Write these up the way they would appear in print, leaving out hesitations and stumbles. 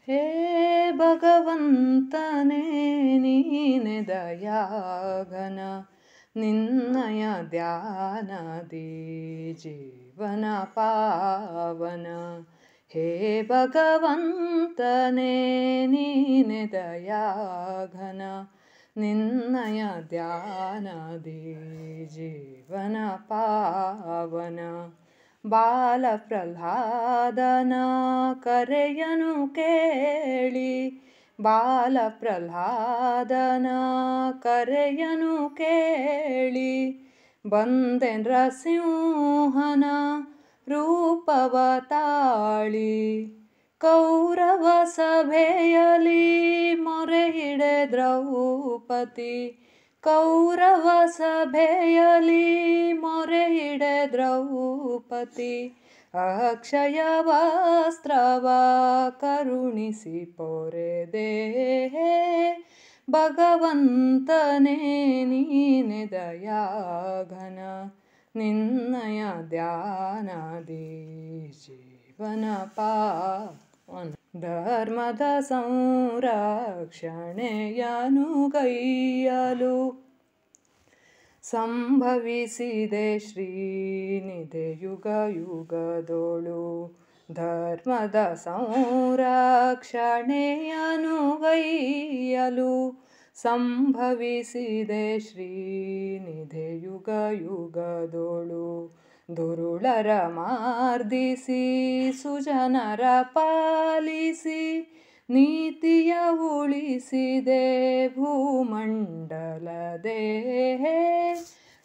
ಹೇ ಭಗವಂತನೇ ನೀನೆ ದಯಾಘನ, ನಿನ್ನಯ ಧ್ಯಾನದಿ ಜೀವನ ಪಾವನ. ಹೇ ಭಗವಂತನೇ ನೀನೆ ದಯಾಘನ, ನಿನ್ನಯ ಧ್ಯಾನದಿ ಜೀವನ ಪಾವನ. ಬಾಲ ಪ್ರಹ್ಲಾದನ ಕರೆಯನು ಕೇಳಿ, ಬಾಲ ಪ್ರಹ್ಲಾದನ ಕರೆಯನು ಕೇಳಿ, ಬಂದೆ ನೃಸಿಂಹನ ರೂಪವ ತಾಳಿ. ಕೌರವ ಸಭೆಯಲ್ಲಿ ಮೊರೆಯಿಡೆ ದ್ರೌಪದಿ, ಕೌರವ ಸಭೆಯಲ್ಲಿ ಮೊರೆಯಿಡೆ ದ್ರೌಪದಿ. ಅಕ್ಷಯ ವಸ್ತ್ರವ ಕರುಣಿಸಿ ಪೊರೆದೆ, ಭಗವಂತನೇ ನೀನೆ ದಯಾಘನ, ನಿನ್ನಯ ಧ್ಯಾನದಿ ಜೀವನ ಪಾವನ. ಧರ್ಮದ ಸಂರಕ್ಷಣೆಯನು ಗೈಯಲು ಸಂಭವಿಸಿದೆ ಶ್ರೀನಿಧೆ ಯುಗ ಯುಗದೊಳು. ಧರ್ಮದ ಸಂರಕ್ಷಣೆಯನು ಗೈಯಲು ಸಂಭವಿಸಿದೆ ಶ್ರೀನಿಧೆ ಯುಗ ಯುಗದೊಳು. ದುರುಳರ ಮಾರ್ದಿಸಿ ಸುಜನರ ಪಾಲಿಸಿ, ನೀತಿಯ ಉಳಿಸಿದೆ ಭೂಮಂಡಲದೇ.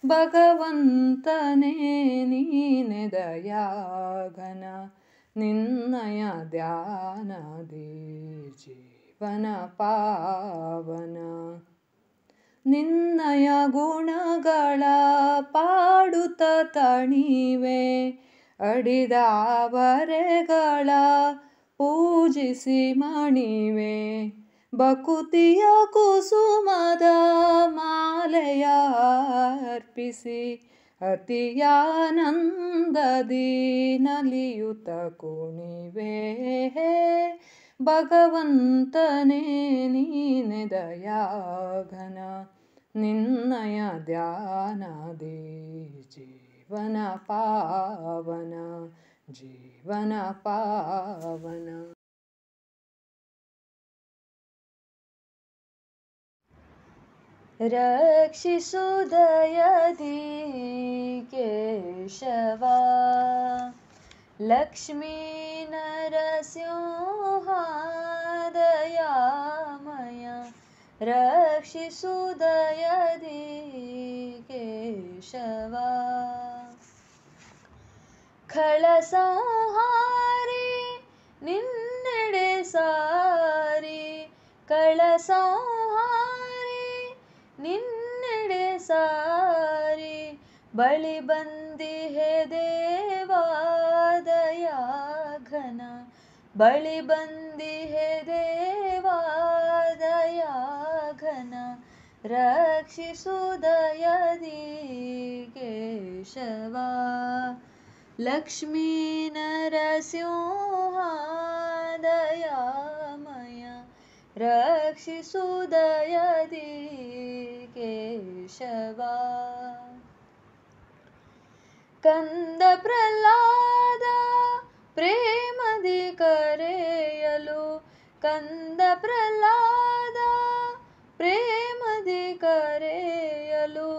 ಭಗವಂತನೇ ನೀನೆ ದಯಾಘನ, ನಿನ್ನಯ ಧ್ಯಾನದಿ ಜೀವನ ಪಾವನ. ನಿನ್ನಯ ಗುಣಗಳ ಪಾಡುತ್ತ ತಣಿವೆ, ಅಡಿದಾವರೆಗಳ ಪೂಜಿಸಿ ಮಣಿವೆ. ಭಕುತಿಯ ಕುಸುಮದ ಮಾಲೆಯ ಅರ್ಪಿಸಿ, ಅತಿಯಾನಂದದಿ ನಲಿಯುತ್ತ ಕುಣಿವೆ. ಭಗವಂತನೇ ನೀನೆ ದಯಾಘನ, ನಿನ್ನಯ ಧ್ಯಾನದಿ ಜೀವನ ಪಾವನ, ಜೀವನ ಪಾವನ. ರಕ್ಷಿಸು ದಯದಿ ಕೇಶವ, ಲಕ್ಷ್ಮೀ ನರಸಿಂಹ ದಯಾಮಯ. ರಕ್ಷಿಸು ದಯದಿ ಕೇಶವ, ಖಳ ಸಂಹಾರಿ ನಿನ್ನೆಡೆ ಸಾರಿ. ಖಳ ಸಂಹಾರಿ ನಿನ್ನೆಡೆ ಸಾರಿ, ಬಳಿ ಬಂದಿಹೆ ದೇವಾ ದಯಾಘನ. ಬಳಿ ಬಂದಿಹೆ ದೇವಾ ದಯಾಘನ, ರಕ್ಷಿಸು ದಯದಿ ಕೇಶವ. ಲಕ್ಷ್ಮೀ ನರಸಿಂಹ ದಯಾಮಯ, ರಕ್ಷಿಸು ದಯದಿ ಕೇಶವ. ಕಂದ ಪ್ರಹ್ಲಾದ ಪ್ರೇಮದಿ ಕರೆಯಲು, ಕಂದ ಪ್ರಹ್ಲಾದ ಪ್ರೇಮದಿ ಕರೆಯಲು,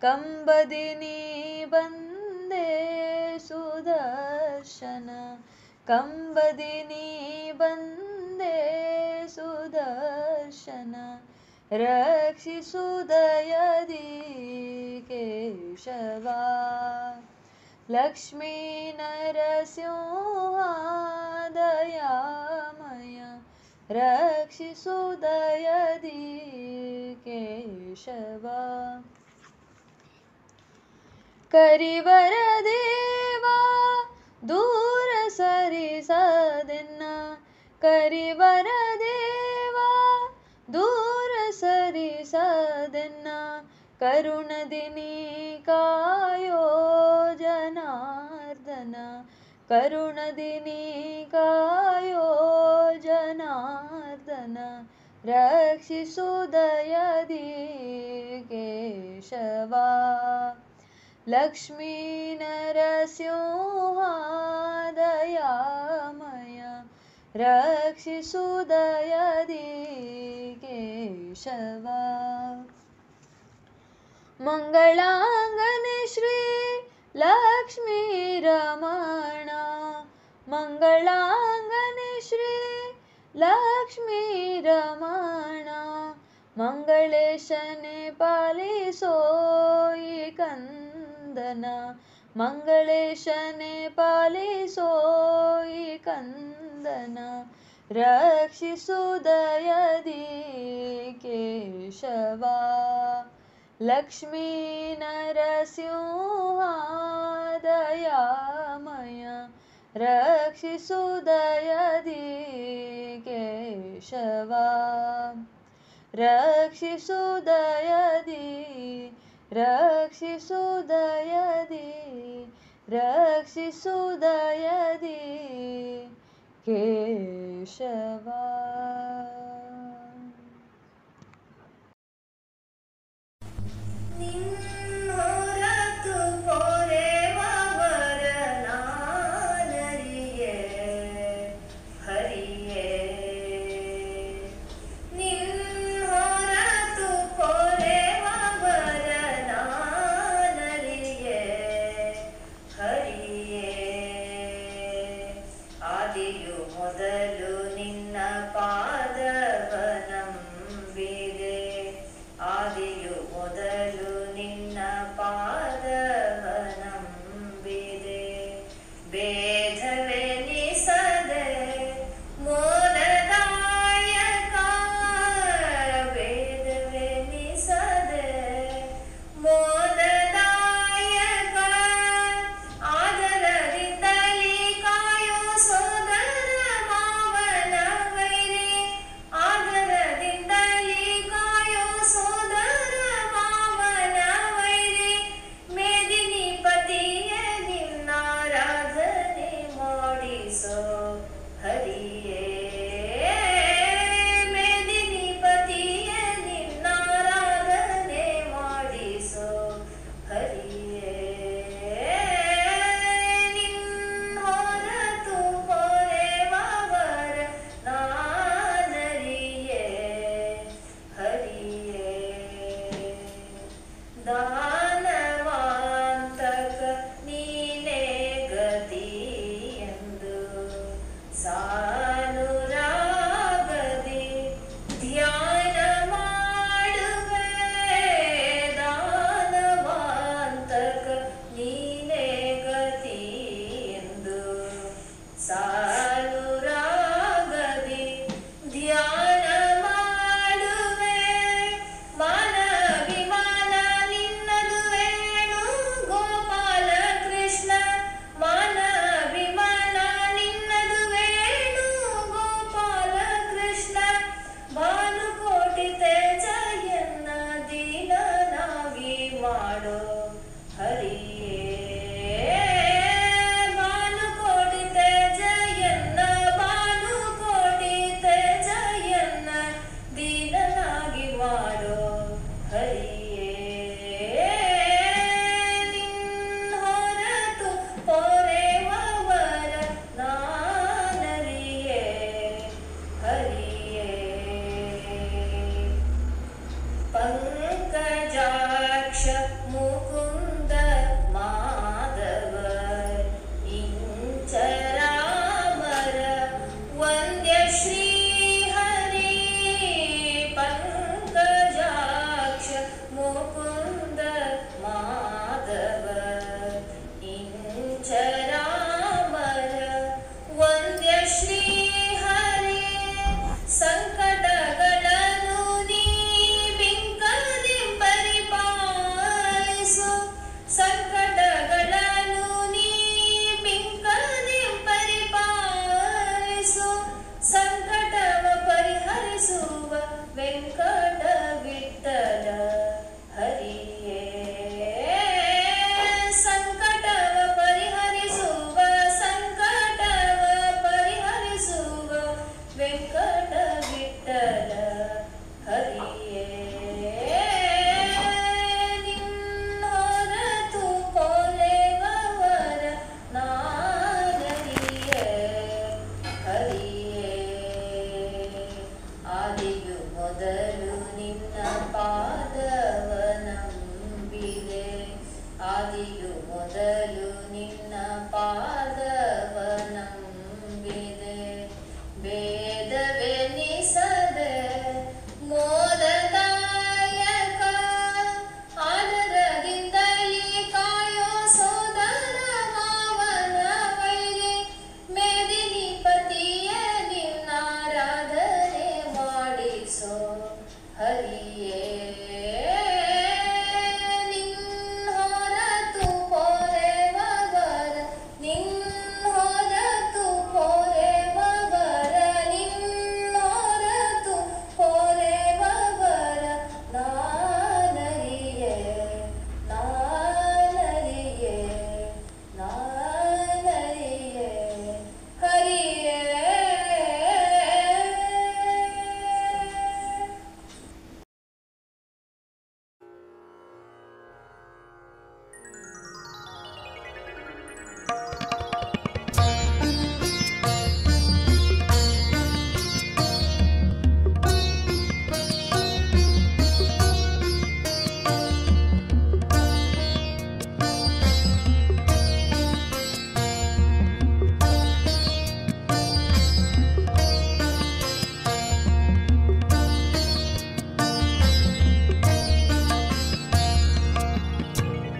ಕಂಬದಿ ನೀ ಬಂದೆ ಸುದರ್ಶನ. ಕಂಬದಿ ನೀ ಬಂದೆ ಸುದರ್ಶನ, ರಕ್ಷಿಸು ದಯದಿ ಕೇಶವ. ಲಕ್ಷ್ಮೀ ನರಸಿಂಹ ದಯಾಮಯ, ರಕ್ಷಿಸು ದಯದಿ ಕೇಶವ. ಕರಿವರ ದೇವ ದೂರ ಸರಿಸದೆನ್ನ, ಕರಿವರ ದೇವ ದೂರ ಸರಿಸದೆನ್ನ. ಕರುಣದಿ ನೀ ಕಾಯೋ ಜನಾರ್ದನ, ಕರುಣದಿ ನೀ ಕಾಯೋ ಜನಾರ್ದನ. ರಕ್ಷಿಸುದಯದಿ ಕೇಶವ ಲಕ್ಷ್ಮೀ ನರಸಿಂಹ ದಯಾಮಯ ರಕ್ಷಿಸುದಯದಿ ಕೇಶವ ಮಂಗಳಾಂಗನೆ ಶ್ರೀ ಲಕ್ಷ್ಮೀ ರಮಣ ಮಂಗಳಾಂಗನೆ ಶ್ರೀ ಲಕ್ಷ್ಮೀ ರಮಣ ಮಂಗಳೇಶನೆ ಪಾಲಿಸೋಯಿ ಕಂದನ ಮಂಗಳೇಶನೆ ಪಾಲಿಸೋಯಿ ಕಂದನ ರಕ್ಷಿಸುದಯದಿ ಕೇಶವ ಲಕ್ಷ್ಮೀ ನರಸಿಂಹ ದಯಾಮಯ ರಕ್ಷಿಸುದಯದಿ ಕೇಶವ ರಕ್ಷಿಸುದಯದಿ ರಕ್ಷಿಸುದಯದಿ ರಕ್ಷಿಸುದಯದಿ ಕೇಶವ ಆದರದಿಂದಲೇ ಕಾಯೋ ಸೋದರ ಮಾವ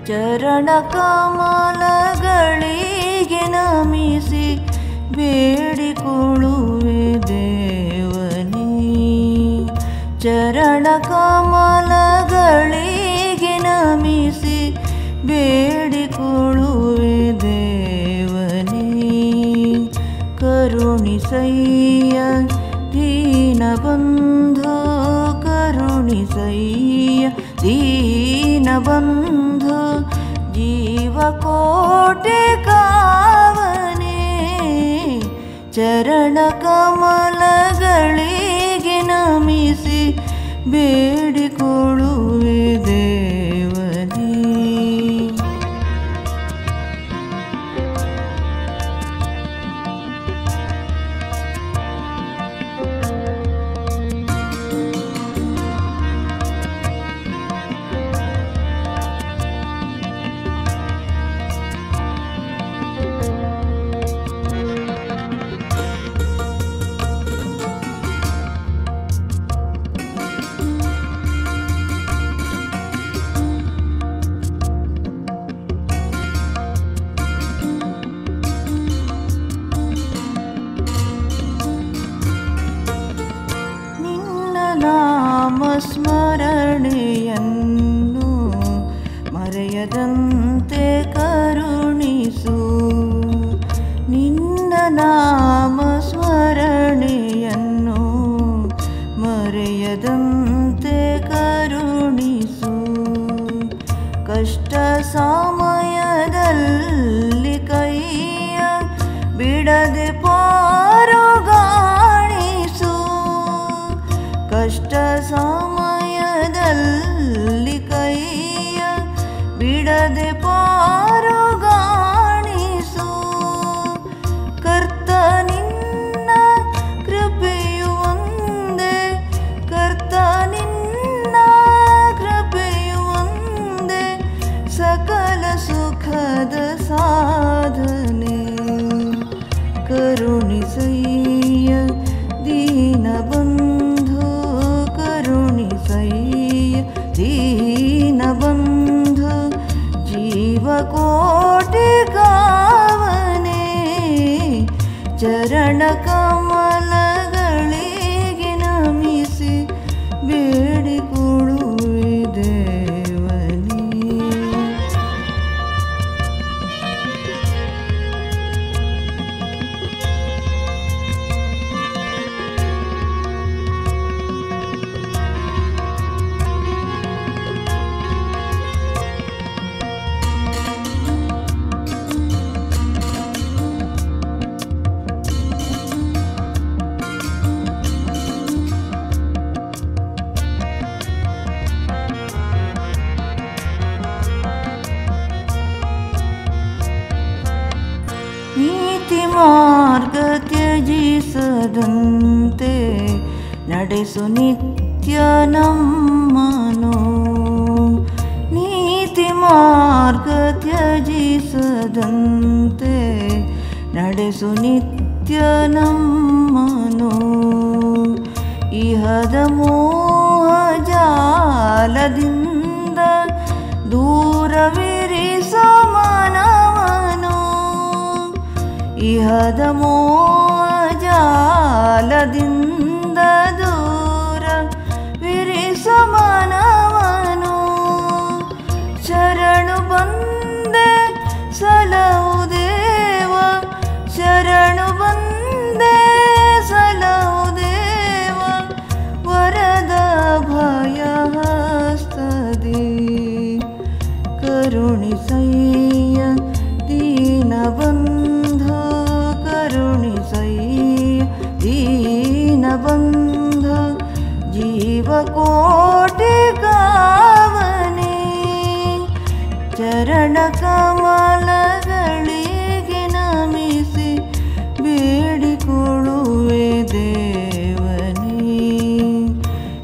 ಚರಣ ಕಮಲಗಳಿಗೆ ನಮಿಸಿ ಬೇಡಿಕೊಳ್ಳುವೆ ದೇವನೇ. ಚರಣ ಕಮಲಗಳಿಗೆ ನಮಿಸಿ ಬೇಡಿಕೊಳ್ಳುವೆ ದೇವನೇ. ಕರುಣಿಸಯ್ಯ ದೀನಬಂಧು, ಕರುಣಿಸಯ್ಯ ದೀನಬಂಧು, ಜೀವಕೋಟೆ ಕಾವನೇ. ಚರಣ ಕಮಲಗಳಿಗೆ ನಮಿಸಿ ಬೇಡಿಕೊಳ್ಳುವೆ ದೇವನೇ. ನಾಮಸ್ಮರಣೆಯನ್ನು ಮರೆಯದಂತೆ ಕರುಣಿಸು. ನಿನ್ನ ನಾಮಸ್ಮರಣೆಯನ್ನು ಮರೆಯದಂತೆ ಕರುಣಿಸು. ಕಷ್ಟ ಸಮಯದಲ್ಲಿ ಕೈಯ ಬಿಡದೆ ಪಾರುಗಾಣಿಸು. ಕಷ್ಟ ಸಮಯದಲ್ಲಿ ಕೈಯ ಬಿಡದೆ ಪಾರುಗಾಣಿಸು. ಕರ್ತ ನಿನ್ನ ಕೃಪೆಯು ಒಂದೇ, ಕರ್ತ ನಿನ್ನ ಕೃಪೆಯು ಒಂದೇ, ಸಕಲ ಸುಖದ ಸಾಧನೆ. ಕರುಣಿಸಯ್ಯ ದೀನಬಂಧು, ಕರುಣಿಸಯ್ಯ ದೀನಬಂಧು, ಜೀವಕೋಟೆ ಕಾವನೇ. ಚರಣ ಕಮಲಗಳಿಗೆ ನಮಿಸಿ ಬೇಡಿಕೊಳ್ಳುವೆ ದೇವನೇ. ನೀತಿ ಮಾರ್ಗ ತ್ಯಜಿಸದಂತೆ ನಡೆಸು ನಿತ್ಯ ನಮ್ಮನು. ನೀತಿ ಮಾರ್ಗ ತ್ಯಜಿಸದಂತೆ ನಡೆಸು ನಿತ್ಯ ನಮ್ಮನು. ಇಹದ ಮೋಹ ಜಾಲದಿಂದ ದೂರವಿರಿಸೋ ಮನವನು. ಇಹದ ಮೋಹ ಜಾಲದಿಂದ ದೂರವಿರಿಸೋ ಮನವನು. ಶರಣು ಬಂದೆ ಸಲಹು ದೇವ, ಶರಣು ಬಂದೆ ಸಲಹು ದೇವ, ವರದ ಭಯಹಸ್ತದಿ. ಕರುಣಿಸಯ್ಯ ದೀನಬಂಧು, ಕರುಣಿಸಯ್ಯ ದೀನಬಂಧು, ಜೀವಕೋಟೆ ಕಾವನೇ. ಚರಣ ಕಮಲಗಳಿಗೆ ನಮಿಸಿ ಬೇಡಿಕೊಳ್ಳುವೆ ದೇವನೇ.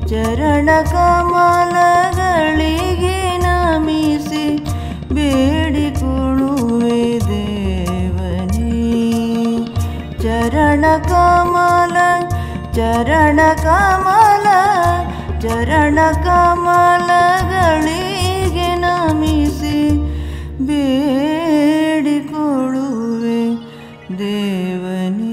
ಚರಣ ಕಮಲಗಳಿಗೆ ನಮಿಸಿ ಬೇಡಿಕೊಳ್ಳುವೆ ದೇವನೇ. ಚರಣ ಕಮಲ, ಚರಣ ಕಮಲ, ಚರಣ ಕಮಲಗಳಿಗೆ ನಮಿಸಿ ಬೇಡಿಕೊಳ್ಳುವೆ ದೇವನೇ.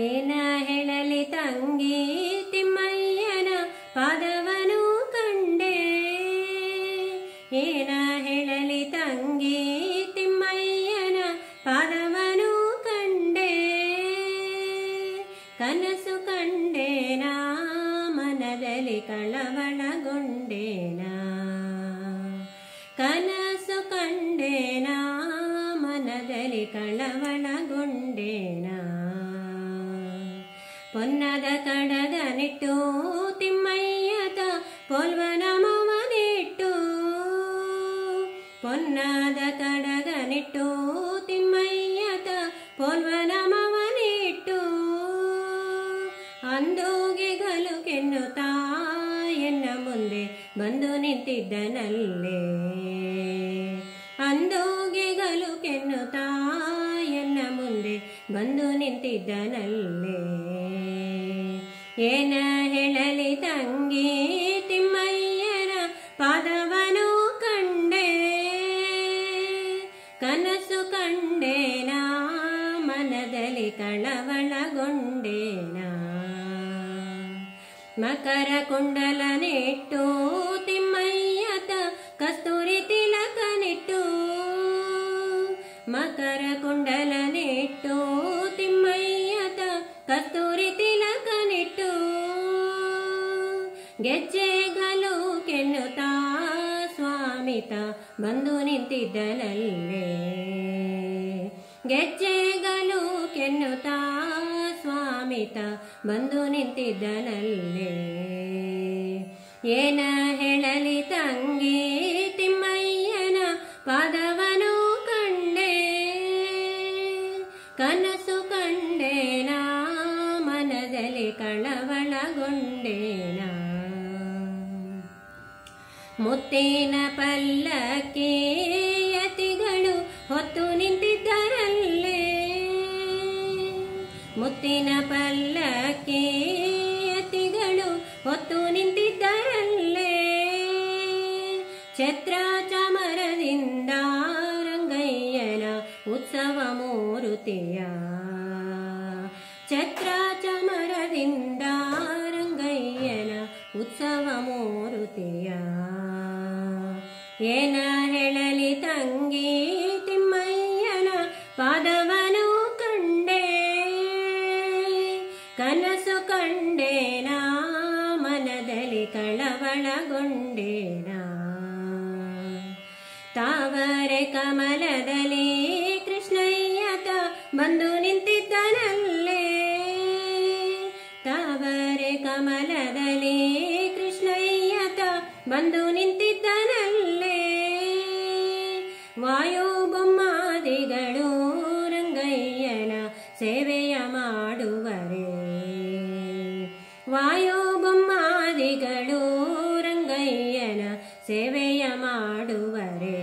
ಏನ ಹೇಳಲಿ ತಂಗಿ ತಿಮ್ಮಯ್ಯನ ಪಾದವನು ಕಂಡೆ, ಏನ ಹೇಳಲಿ ತಂಗಿ ತಿಮ್ಮಯ್ಯನ ಪಾದವನು ಕಂಡೆ, ಕನಸು ಕಂಡೇನಾ ಮನದಲ್ಲಿ ಕಳವಳಗೊಂಡೇನಾ, ಕನಸು ಕಂಡೇನಾ ಮನದಲ್ಲಿ ಕಳವಳಗೊಂಡೇನಾ, ಪೊನ್ನದ ಕಡಗನಿಟ್ಟು ತಿಮ್ಮಯ್ಯತ ಪೋಲ್ವನ ಮವನಿಟ್ಟು, ಪೊನ್ನದ ಕಡಗನಿಟ್ಟು ತಿಮ್ಮಯ್ಯತ ಪೋಲ್ವನ ಮವನಿಟ್ಟು, ಅಂದೋಗೆಗಲು ಕೆನ್ನುತ್ತಾ ಎನ್ನ ಮುಂದೆ ಬಂದು ನಿಂತಿದ್ದನಲ್ಲೇ, ಅಂದೋಗೆಗಲು ಕೆನ್ನುತ್ತಾ ಎನ್ನ ಮುಂದೆ ಬಂದು ನಿಂತಿದ್ದನಲ್ಲೇ, ಏನ ಹೇಳಲಿ ತಂಗಿ ತಿಮ್ಮಯ್ಯನ ಪಾದವನು ಕಂಡೆ, ಕನಸು ಕಂಡೇನಾ ಮನದಲ್ಲಿ ಕಳವಳಗೊಂಡೇನಾ, ಮಕರ ಕುಂಡಲನಿಟ್ಟು ತಿಮ್ಮಯ್ಯತ ಕಸ್ತೂರಿ ತಿಲಕನಿಟ್ಟು, ಮಕರ ಕುಂಡಲನಿಟ್ಟು ತಿಮ್ಮಯ್ಯತ ಕಸ್ತೂರಿ ತಿಲಕನಿಟ್ಟು, ಗೆಜ್ಜೆಗಳು ಕೆನ್ನುತ್ತಾ ಸ್ವಾಮಿತ ಬಂದು ನಿಂತಿದ್ದನಲ್ಲೇ, ಗೆಜ್ಜೆಗಳು ಕೆನ್ನುತ್ತಾ ಸ್ವಾಮಿತ ಬಂದು ನಿಂತಿದ್ದನಲ್ಲೇ, ಏನ ಹೇಳಲಿ ತಂಗಿ ತಿಮ್ಮಯ್ಯನ ಪಾದವನು ಕಂಡೆ, ಕನಸು ಕಂಡೇನಾ ಮನದಲ್ಲಿ ಕಳವಳಗೊಂಡೇನಾ, ಮುತ್ತಿನ ಪಲ್ಲಕ್ಕಿ ಯತಿಗಳು ಹೊತ್ತು ನಿಂತಿದ್ದರಲ್ಲೇ, ಮುತ್ತಿನ ಪಲ್ಲಕ್ಕಿ ಯತಿಗಳು ಹೊತ್ತು ನಿಂತಿದ್ದರಲ್ಲೇ, ಛತ್ರ ಚಾಮರದಿಂದ ರಂಗಯ್ಯನ ಉತ್ಸವ ಮೂರುತಿಯ, ಛತ್ರ ಚಾಮರದಿಂದ ರಂಗಯ್ಯನ ಉತ್ಸವ ಮೂರುತಿಯ, ಏನ ಹೇಳಲಿ ತಂಗಿ ತಿಮ್ಮಯ್ಯನ ಪಾದವನು ಕಂಡೆ, ಕನಸು ಕಂಡೇನಾ ಮನದಲ್ಲಿ ಕಳವಳಗೊಂಡೇನಾ, ತಾವರೆ ಕಮಲದಲ್ಲಿ ಕೃಷ್ಣಯ್ಯತ ಬಂದು ನಿಂತಿದ್ದನಲ್ಲೇ, ತಾವರೆ ಕಮಲದಲ್ಲಿ ಕೃಷ್ಣಯ್ಯತ ಬಂದು ನಿಂತಿದ್ದನಲ್ಲೇ, ವಾಯುಬೊಮ್ಮಾದಿಗಳು ರಂಗಯ್ಯನ ಸೇವೆಯ ಮಾಡುವರೆ, ವಾಯುಬೊಮ್ಮಾದಿಗಳು ರಂಗಯ್ಯನ ಸೇವೆಯ ಮಾಡುವರೆ,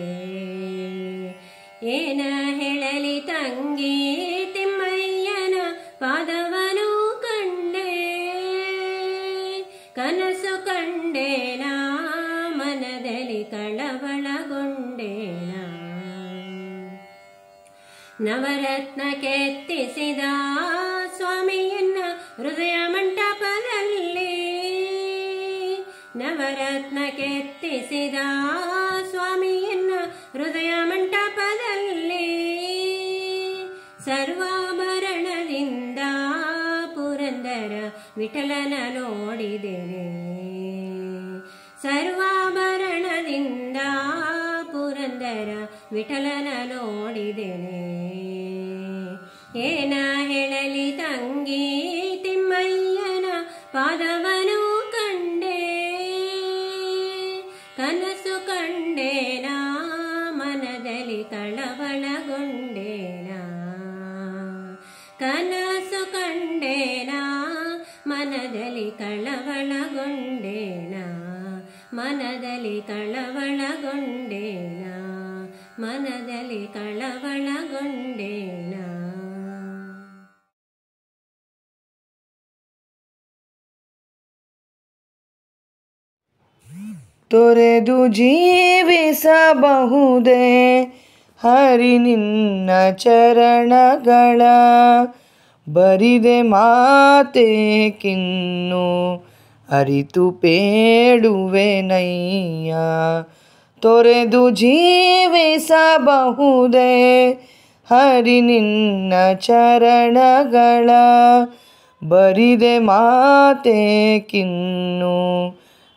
ಏನ ಹೇಳಲಿ ತಂಗಿ ತಿಮ್ಮಯ್ಯನ ಪಾದವನು ಕಂಡೆ, ಕನಸು ಕಂಡೇನಾ ಮನದಲ್ಲಿ ಕಳವಳಗೊಂಡೇನಾ, ನವರತ್ನ ಕೆತ್ತಿಸಿದ ಸ್ವಾಮಿಯನ್ನ ಹೃದಯ ಮಂಟಪದಲ್ಲಿ, ನವರತ್ನ ಕೆತ್ತಿಸಿದ ಸ್ವಾಮಿಯನ್ನ ಹೃದಯ ಮಂಟಪದಲ್ಲಿ, ಸರ್ವಾಭರಣದಿಂದ ಪುರಂದರ ವಿಠಲನ ನೋಡಿದೆನೆ, ಸರ್ವಾಭರಣದಿಂದ ಪುರಂದರ ವಿಠಲನ ನೋಡಿದೆನೆ, ಏನ ಹೇಳಲಿ ತಂಗಿ ತಿಮ್ಮಯ್ಯನ ಪಾದವನು ಕಂಡೆ, ಕನಸು ಕಂಡೇನಾ ಮನದಲ್ಲಿ ಕಳವಳಗೊಂಡೇನಾ, ಕನಸು ಕಂಡೇನಾ ಮನದಲ್ಲಿ ಕಳವಳಗೊಂಡೇನಾ, ಮನದಲ್ಲಿ ಕಳವಳಗೊಂಡೇನಾ, ಮನದಲ್ಲಿ ಕಳವಳಗೊಂಡೇನಾ. ತೊರೆದು ಜೀವಿಸಬಹುದೇ ಹರಿ ನಿನ್ನ ಚರಣಗಳ ಬರಿದೆ ಮಾತೇಕಿನ್ನು ಅರಿತು ಪೇಳುವೆನಯ್ಯ ತೊರೆದು ಜೀವಿಸಬಹುದೇ ಹರಿ ನಿನ್ನ ಚರಣಗಳ ಬರಿದೆ ಮಾತೇಕಿನ್ನು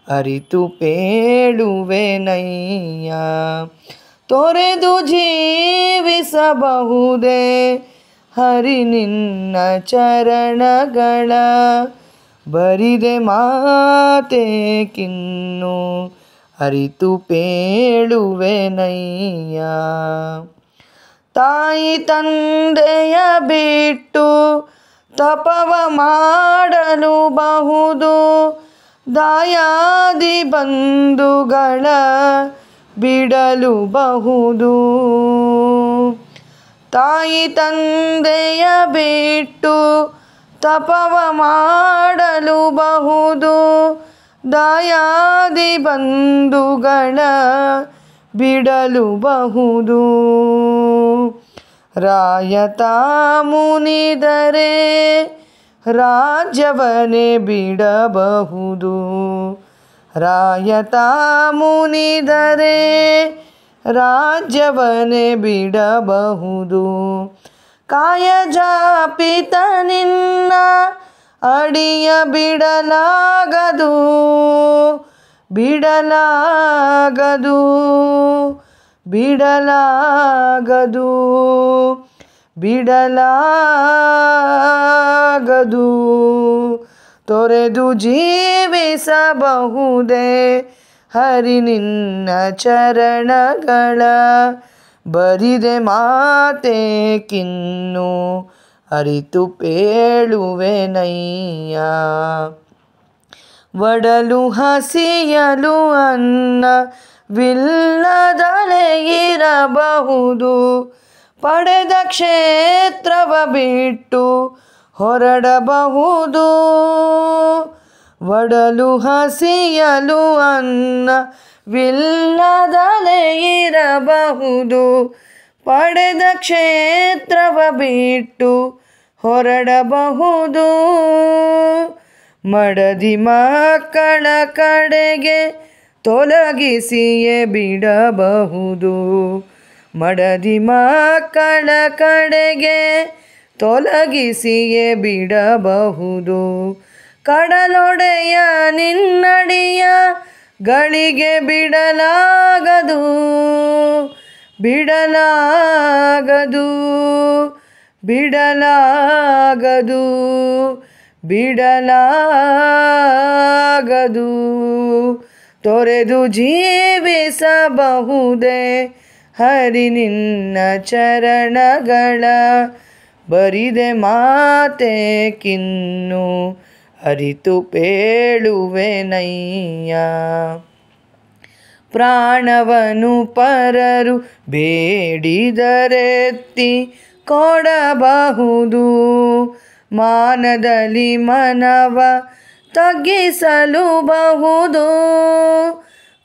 ಅರಿತು ಪೇಳುವೆನಯ್ಯ ತೊರೆದು ಜೀವಿಸಬಹುದೇ ಹರಿ ನಿನ್ನ ಚರಣಗಳ ಬರಿದೆ ಮಾತೇಕಿನ್ನು ಅರಿತು ಪೇಳುವೆನಯ್ಯ ತಾಯಿ ತಂದೆಯ ಬಿಟ್ಟು ತಪವ ಮಾಡಲು ಬಹುದು ದಾಯಾದಿ ಬಂಧುಗಳ ಬಿಡಲು ಬಹುದು ತಾಯಿ ತಂದೆಯ ಬಿಟ್ಟು ತಪವ ಮಾಡಲು ಬಹುದು ದಾಯಾದಿ ಬಂಧುಗಳ ಬಿಡಲು ಬಹುದು ರಾಯತ ಮುನಿದರೆ ರಾಜ್ಯವನ್ನೇ ಬಿಡಬಹುದು ರಾಯತ ಮುನಿದರೆ ರಾಜ್ಯವನ್ನೇ ಬಿಡಬಹುದು ಕಾಯಜಾಪಿತ ನಿನ್ನ ಅಡಿಯ ಬಿಡಲಾಗದು ಬಿಡಲಾಗದು ಬಿಡಲಾಗದು ಬಿಡಲಾಗದು ತೊರೆದು ಜೀವಿಸಬಹುದೇ ಹರಿ ನಿನ್ನ ಚರಣಗಳ ಬರಿದೆ ಮಾತೇಕಿನ್ನು ಅರಿತು ಪೇಳುವೆನಯ್ಯ ಒಡಲು ಹಸಿಯಲು ಅನ್ನವಿಲ್ಲದಲೇ ಇರಬಹುದು ಪಡೆದ ಕ್ಷೇತ್ರವ ಬಿಟ್ಟು ಹೊರಡಬಹುದು ಒಡಲು ಹಸಿಯಲು ಅನ್ನವಿಲ್ಲದಲೇ ಇರಬಹುದು ಪಡೆದ ಕ್ಷೇತ್ರವ ಬಿಟ್ಟು ಹೊರಡಬಹುದು ಮಡದಿ ಮಕ್ಕಳ ಕಡೆಗೆ ತೊಲಗಿಸಿಯೇ ಬಿಡಬಹುದು ಮಡದಿ ಮಕ್ಕಳ ಕಡೆಗೆ ತೊಲಗಿಸಿಯೇ ಬಿಡಬಹುದು ಕಡಲೊಡೆಯ ನಿನ್ನಡಿಯ ಗಳಿಗೆ ಬಿಡಲಾಗದು ಬಿಡಲಾಗದು ಬಿಡಲಾಗದು ಬಿಡಲಾಗದು ತೊರೆದು ಜೀವಿಸಬಹುದೇ ಹರಿ ನಿನ್ನ ಚರಣಗಳ ಬರಿದೆ ಮಾತೇಕಿನ್ನು ಅರಿತು ಪೇಳುವೆನಯ್ಯ ಪ್ರಾಣವನು ಪರರು ಬೇಡಿದರೆತ್ತಿ ಕೊಡಬಹುದು ಮಾನದಲ್ಲಿ ಮನವ ತಗ್ಗಿಸಲುಬಹುದು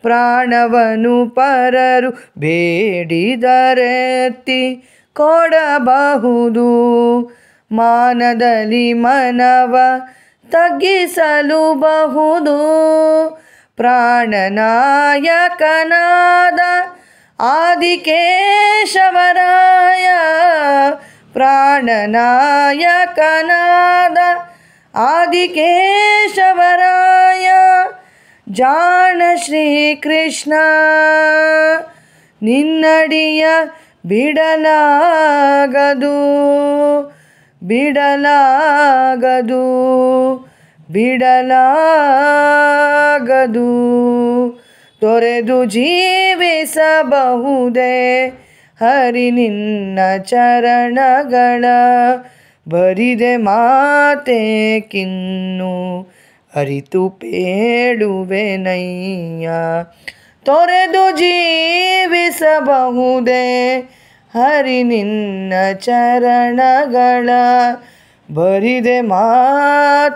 ಪ್ರಾಣವನು ಪರರು ಬೇಡಿದರೆತ್ತಿ ಕೊಡಬಹುದು ಮಾನದಲ್ಲಿ ಮನವ ತಗ್ಗಿಸಲುಬಹುದು ಪ್ರಾಣನಾಯಕನಾದ ಆದಿಕೇಶವರಾಯ ಪ್ರಾಣನಾಯಕನಾದ ಆದಿಕೇಶವರಾಯ ಜಾಣ ಶ್ರೀಕೃಷ್ಣ ನಿನ್ನಡಿಯ ಬಿಡಲಾಗದು ಬಿಡಲಾಗದು ಬಿಡಲಾಗದು ತೊರೆದು ಜೀವಿಸಬಹುದೇ ಹರಿ ನಿನ್ನ ಚರಣಗಳ ಬರಿದೆ ಮಾತೇಕಿನ್ನು ಅರಿತು ಪೇಳುವೆನಯ್ಯ ತೊರೆದು ಜೀವಿಸಬಹುದೇ ಹರಿ ನಿನ್ನ ಚರಣಗಳ ಬರಿದೆ ಮಾತೇಕಿನ್ನು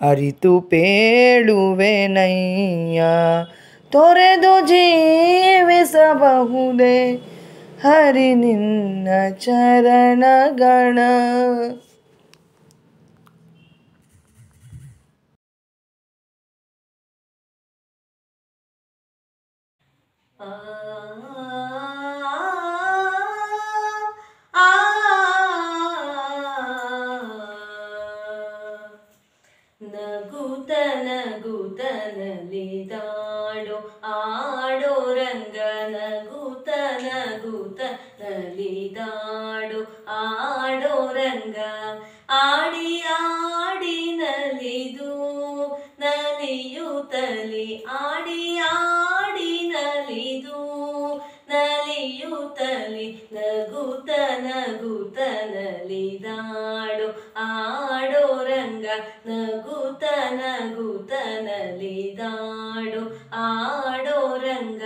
ಅರಿತು ಪೇಳುವೆನಯ್ಯ ತೊರೆದು ಜೀವಿಸಬಹುದೇ ಹರಿ ನಿನ್ನ ಚರಣಗಳ. ನಗುತ ನಗುತ ನಲಿದಾಡೋ ಆಡೋ ರಂಗ ನಗುತ ನಗುತ ನಲಿದಾಡೋ ಆಡೋ ರಂಗ ಆಡಿ ಆಡಿ ನಲಿದು ನಲಿಯುತ್ತಲಿ ಆಡಿ ಆಡಿ ನಲಿದು ನಲಿಯುತ್ತಲಿ ನಗುತ ನಗುತ ನಲಿದಾಡೋ ಆಡೋ ರಂಗ ನಗುತ ನಗುತ ನಲಿದಾಡೋ ಆಡೋ ರಂಗ.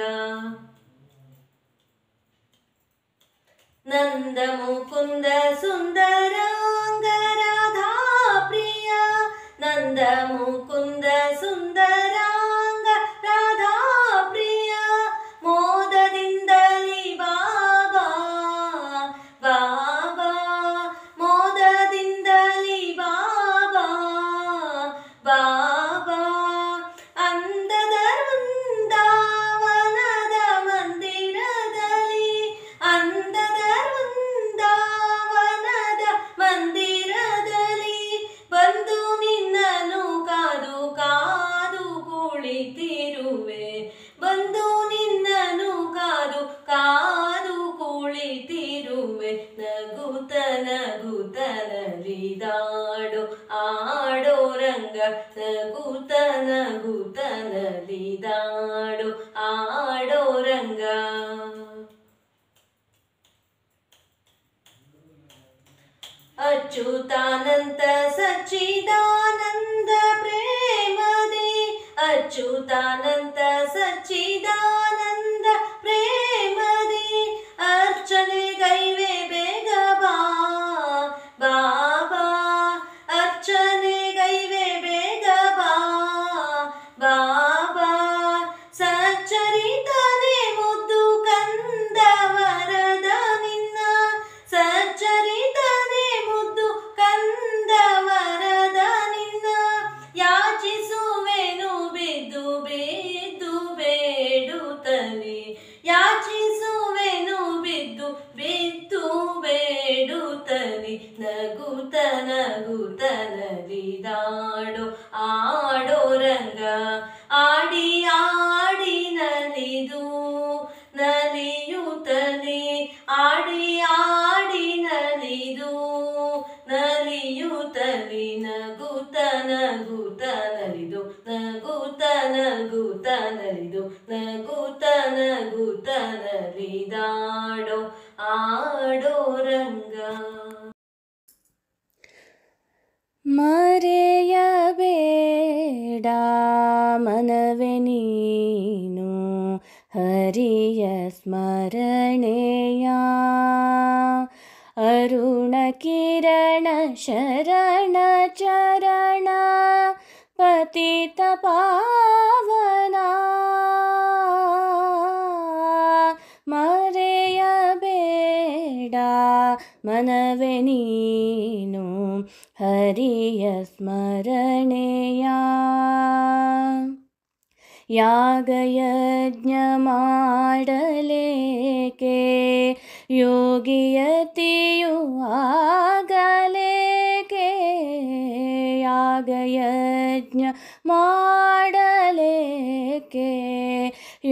ನಂದ ಮುಕುಂದ ಸುಂದರಾಂಗ ರಾಧಾ ಪ್ರಿಯ ನಂದ ಮುಕುಂದ ಸುಂದರಾಂಗ ರಾಧಾ ಪ್ರಿಯ ಮೋದದಿಂದಲಿ ಬಾಬಾ ಬಾಬಾ ಮೋದದಿಂದಲಿ ಬಾಬಾ ಬಾಬಾ ಅಂದದ ವೃಂದಾವನದ ಮಂದಿರದಲ್ಲಿ ಅಂದದ ವೃಂದಾವನದ ಮಂದಿರದಲ್ಲಿ ಬಂದು ನಿನ್ನನು ಕಾದು ಕಾದು ಕುಳಿತಿರುವೆ ಬಂದು ನಿನ್ನನು ಕಾದು ಕಾದು ಕುಳಿತಿರುವೆ ನಗುತ ನಗುತ ನಲಿದಾಡೋ ಆಡೋ ರಂಗ ನಗುತ ನಗುತ ನಲಿದಾಡೋ ಆಡೋ ರಂಗ. ಅಚ್ಯುತಾನಂತ ಸಚ್ಚಿದಾನಂದ ಪ್ರೇಮದಿ ಅಚ್ಯುತಾನಂತ ಸಚ್ಚಿದಾನಂದ ಪ್ರೇಮದಿ ಅರ್ಚನೆ ಗೈವೆ ಬೇಗ ಬಾ ಬಾಬಾ ಅರ್ಚನೆ ಗೈವೆ ಬೇಗ ಬಾ ಬಾಬಾ ಸಚ್ಚರಿತನೆ ಮುದ್ದು ಕಂದ ವರದ ನಿನ್ನ ಸಚ್ಚರಿತನೆ ಮುದ್ದು ಕಂದ ವರದ ನಿನ್ನ ಯಾಚಿಸುವೆನು ಬಿದ್ದು ಬಿದ್ದು ಬೇಡುತ್ತಲಿ ಯಾಚಿಸುವೆನು ಬಿದ್ದು ಬಿದ್ದು ಬೇಡುತ್ತಲಿ ನಗುತ ನಗುತ ನಲಿದಾಡೋ ಆಡೋ ರಂಗ ಆಡಿ ಆಡಿ ನಲಿದು ನಲಿಯುತ್ತಲಿ ಆಡಿ ಆಡಿ ನಲಿದು ನಲಿಯುತ್ತಲಿ ನಗುತ ನಗುತ ನಲಿದು ನಗುತ ನಗುತ ನಲಿದು ನಗುತ ನಗುತ ನಲಿದಾಡೋ ಆಡೋ ರಂಗ. ಮರೆಯಬೇಡ ಮನವೇ ನೀನು ಹರಿಯ ಸ್ಮರಣೆಯ ಅರುಣ ಕಿರಣ ಶರಣ ಚರಣ ಪತಿತ ಪಾವನ ಮರೆಯಬೇಡ ಮನವೇ ನೀನು ಹರಿಯ ಸ್ಮರಣೆಯ ಯಾಗಯಜ್ಞ ಮಾಡಲೇಕೆ ಯೋಗಿಯತಿಯು ಆಗಲೇಕೆ ಯಾಗಯಜ್ಞ ಮಾಡಲೇಕೆ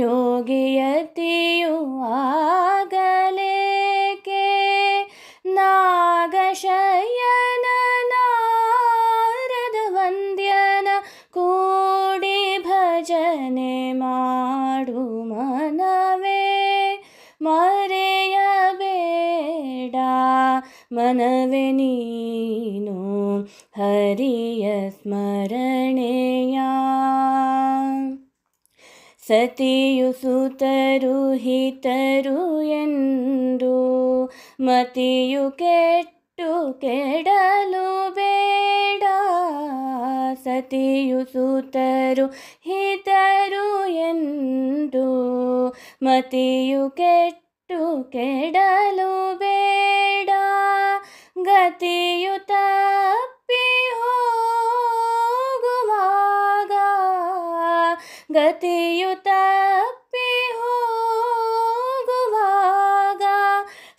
ಯೋಗಿಯತಿಯು ಆಗಲೇಕೆ ನಾಗಶಯನ ನಾರದ ವಂದ್ಯನ ಕೂಡಿ ಭಜನೆ ಮಾಡು ಮನವೇ ಮರೆಯಬೇಡ ಮನವೇ ನೀನು ಹರಿಯ ಸ್ಮರಣೆಯ ಸತಿಯು ಸುತರು ಹಿತರು ಎಂದು ಮತಿಯು ಕೆಟ್ಟ ಕೆಟ್ಟು ಕೆಡಲು ಬೇಡ. ಸತಿಯು ಸುತರು ಹಿತರು ಎಂದು ಮತಿಯು ಕೆಟ್ಟು ಕೆಡಲು ಬೇಡ. ಗತಿಯು ತಪ್ಪಿ ಹೋಗುವಾಗ ಗತಿಯು ತಪ್ಪಿ ಹೋಗುವಾಗ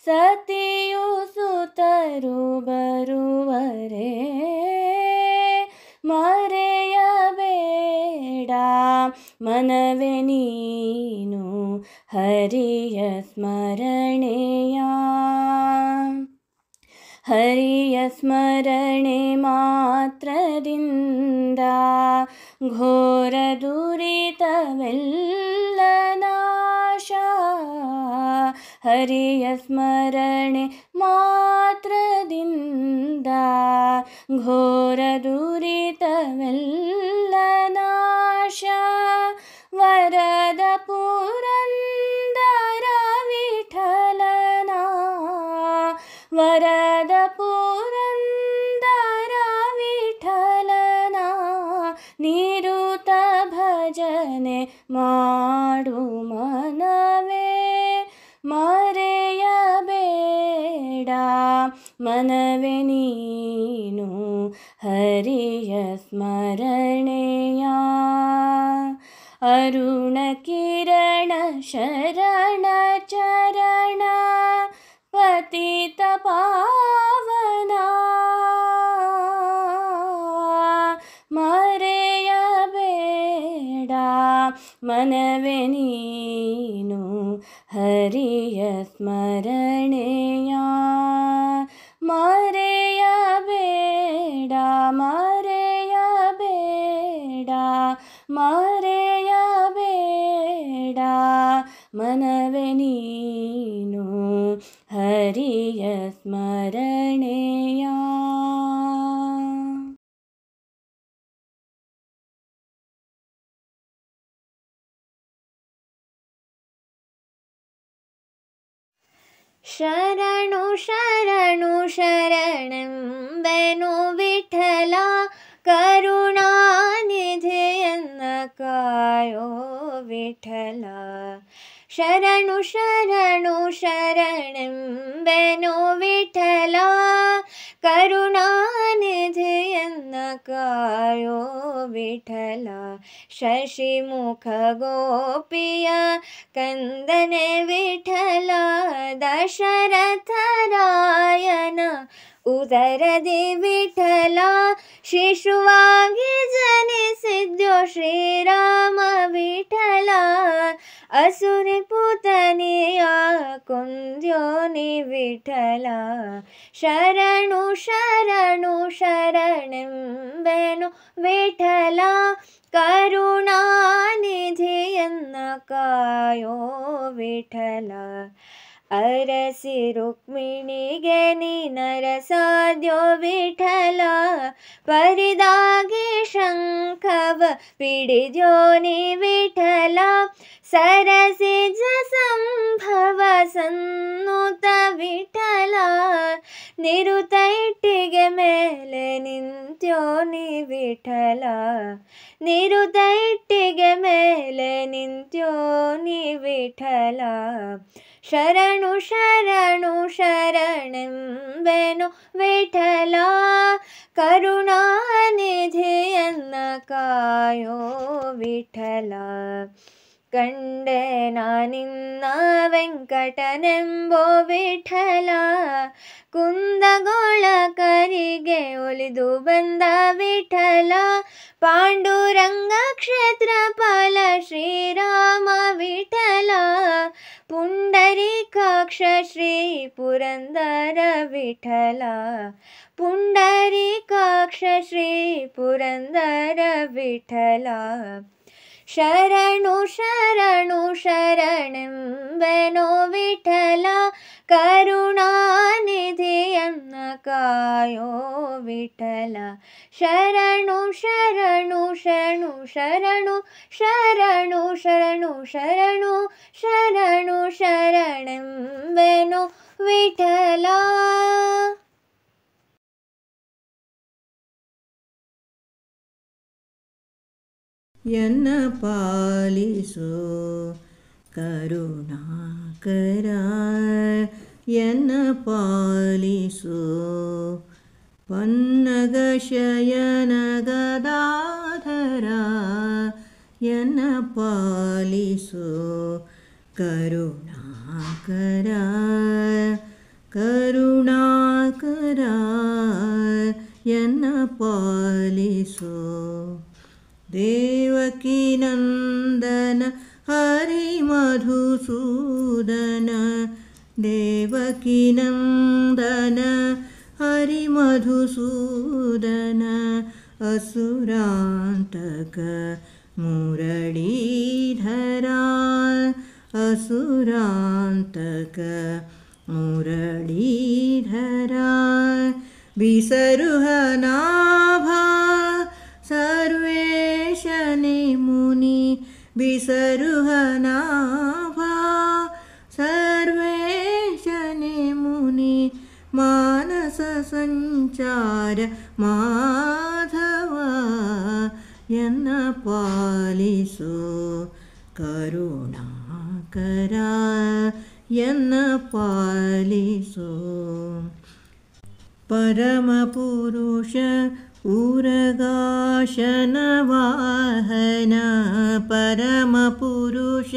ಸತಿಯು ಸುತರು ಬರುವರೆ ಮರೆಯಬೇಡ. ಮನವೇ ನೀನು ಹರಿಯ ಸ್ಮರಣೆಯ. ಹರಿಯ ಸ್ಮರಣೆ ಮಾತ್ರದಿಂದ ಘೋರ ದುರಿತವೆಲ್ಲ ನಾಶ. ಹರಿಯ ಸ್ಮರಣೆ ಮಾತ್ರದಿಂದ ಘೋರ ದುರಿತವೆಲ್ಲ ನಾಶ. ವರದ ಪುರಂದರ ವಿಠಲನ ವರದ ಪುರಂದರ ವಿಠಲನ ನಿರುತ ಭಜನೆ ಮಾಡು ಮನವೇ ಮರೆಯಬೇಡ. ಮನವೇ ನೀನು ಹರಿಯ ಸ್ಮರಣೆಯ. ಅರುಣ ಕಿರಣ ಶರಣ ಚರಣ ಪತಿತ ಪಾವನ ಮರೆಯಬೇಡ. ಮನವೇ ನೀನು ಹರಿಯ ಸ್ಮರಣೆಯ. ಮರೆಯಬೇಡ ಮರೆಯಬೇಡ ಮರೆಯಬೇಡ. ಮನವೇ ನೀನು ಹರಿಯ ಸ್ಮರಣೆಯ. ಶರಣು ಶರಣು ಶರಣೆಂಬೆನು ವಿಠಲ. ಕರುಣಾನಿಧಿಯನ್ನ ಕಾಯೋ ವಿಠಲ. ಶರಣು ಶರಣು ಶರಣೆಂಬೆನು ವಿಠಲ. ಕರುಣಾನಿಧಿಯನ್ನ ಕಾಯೋ ವಿಠಲ. ಶಶಿಮುಖ ಗೋಪಿಯ ಕಂದನೆ ವಿಠಲ. ದಶರಥ ರಾಯನ ಉದರದಿ ವಿಠಲ. ಶಿಶುವಾಗಿ ಜನಿಸಿದ್ಯೋ ಶ್ರೀರಾಮ ವಿಠಲ. ಅಸುರಿ ಪುತನಿಯ ಕೊಂದ್ಯೋ ನಿ ವಿಠಲ. ಶರಣು ಶರಣು ಶರಣೆಂಬೆನು ವಿಠಲ. ಕರುಣಾನಿಧಿಯನ್ನ ಕಾಯೋ ವಿಠಲ. ಅರಸಿ ರುಕ್ಮಿಣಿಗೆ ನೀನರಸಾದ್ಯೋ ವಿಠಲ. ಪರಿದಾಗಿ ಶಂಖವ ಪಿಡಿದ್ಯೋ ನಿ ವಿಠಲ. ಸರಸಿಜ ಸಂಭವ ಸನ್ನುತ ವಿಠಲ. ನಿರುತ ಇಟ್ಟಿಗೆ ಮೇಲೆ ನಿಂತ್ಯೋ ನಿ ವಿಠಲ. ನಿರುತ ಇಟ್ಟಿಗೆ ಮೇಲೆ ನಿಂತ್ಯೋ ನಿ ವಿಠಲ. ಶರಣು ಶರಣು ಶರಣೆಂಬೆನು ವಿಠಲ. ಕರುಣಾನಿಧಿಯನ್ನ ಕಾಯೋ ವಿಠಲ. ಕಂಡೆ ನಾನಿನ್ನ ವೆಂಕಟನೆಂಬೋ ವಿಠಲ. ಕುಂದಗೋಳ ಕರಿಗೆ ಒಲಿದು ಬಂದ ವಿಠಲ. ಪಾಂಡುರಂಗ ಕ್ಷೇತ್ರಪಾಲ ಶ್ರೀರಾಮ ವಿಠಲ. ಪುಂಡರೀಕಾಕ್ಷ ಶ್ರೀ ಪುರಂದರ ವಿಠಲ. ಪುಂಡರೀಕಾಕ್ಷ ಶ್ರೀ ಪುರಂದರ ವಿಠಲ. ಶರಣು ಶರಣು ಶರಣೆಂಬೆನೋ ವಿಠಲ. ಕರುಣಾನಿಧಿಯನ್ನ ಕಾಯೋ ವಿಠಲ. ಶರಣು ಶರಣು ಶರಣು ಶರಣು ಶರಣು ಶರಣು ಶರಣು ಶರಣು ಶರಣೆಂಬೆನೋ ವಿಠಲ. ಎನ್ನ ಪಾಲಿಸು ಕರುಣಾಕರ ಎನ್ನ ಪಾಲಿಸು ಪನ್ನಗ ಶಯನ ಗದಾಧರ ಎನ್ನ ಪಾಲಿಸು ಕರುಣಾಕರ ಕರುಣಾಕರ ಎನ್ನ ಪಾಲಿಸು ದೇವಕಿ ನಂದನ ಹರಿ ಮಧುಸೂದನ ದೇವಕಿ ನಂದನ ಹರಿ ಮಧುಸೂದನ ಅಸುರಾಂತಕ ಮುರಳೀಧರ ಅಸುರಾಂತಕ ಮುರಳೀಧರ ಬಿಸರುಹನಾಭ ಸರ್ವೇಶನೆ ಮುನಿ ಬಿಸರುಹನಾಭ ಸರ್ವೇಶನೆ ಮುನಿ ಮಾನಸ ಸಂಚಾರ ಮಾಧವ ಎನ್ನ ಪಾಲಿಸು ಕರುಣಾಕರ ಎನ್ನ ಪಾಲಿಸು ಪರಮಪುರುಷ ಉರಗಾಶನ ವಾಹನ ಪರಮಪುರುಷ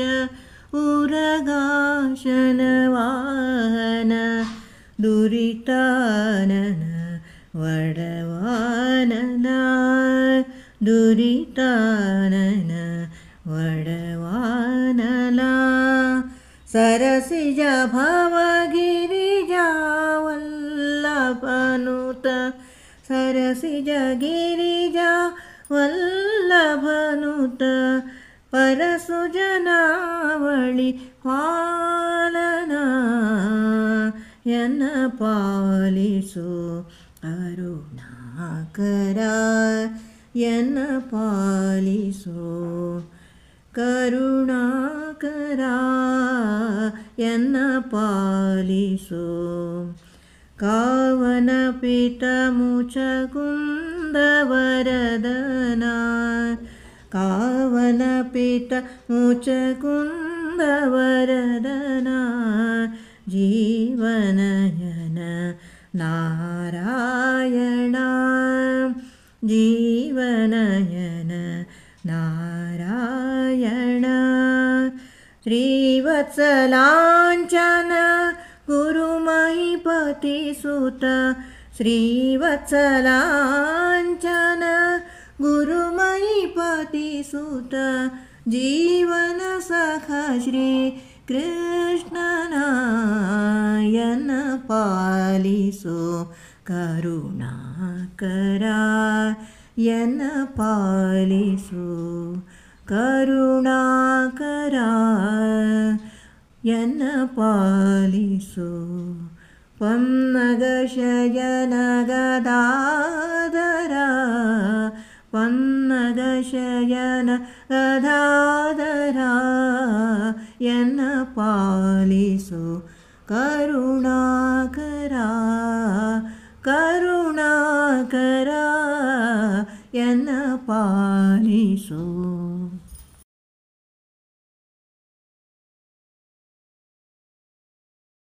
ಉರಗಾಶನ ವಾಹನ ದುರಿತಾನನ ವಡವಾನನ ದುರಿತಾನನ ವಡವಾನಲ ಸರಸಿಜ ಭವಗಿರಿಜಾ ವಲ್ಲಭನುತ ಸರಸಿಜ ಗಿರಿಜಾ ವಲ್ಲಭನುತ ಪರಸುಜನಾವಳಿ ಪಾಲನ ಎನ್ನ ಪಾಲಿಸು ಕರುಣಾಕರ ಎನ್ನ ಪಾಲಿಸು ಕರುಣಾಕರ ಎನ್ನ ಪಾಲಿಸು ಕಾವನ ಪಿತ ಮುಚಕುಂದ ವರದನ ಕಾವನ ಪಿತ ಮುಚಕುಂದ ವರದನ ಜೀವನಯನ ನಾರಾಯಣ ಜೀವನಯನ ನಾರಾಯಣ ಶ್ರೀವತ್ಸಲಾಂಚನ ಗುರುಮಹಿಪತಿ ಸುತ ಶ್ರೀವತ್ಸಲಾಂಚನ ಗುರುಮಹಿಪತಿ ಸುತ ಜೀವನ ಸಖ ಶ್ರೀ ಕೃಷ್ಣನ ಎನ್ನ ಪಾಲಿಸು ಕರುಣಾಕರ ಎನ್ನ ಪಾಲಿಸು ಕರುಣಾಕರ ಎನ್ನ ಪಾಲಿಸು ಪನ್ನಗ ಶಯನ ಗದಾಧರ ಪನ್ನಗ ಶಯನ ಗದಾಧರ ಎನ್ನ ಪಾಲಿಸು ಕರುಣಾಕರ ಕರುಣಾಕರ ಎನ್ನ ಪಾಲಿಸು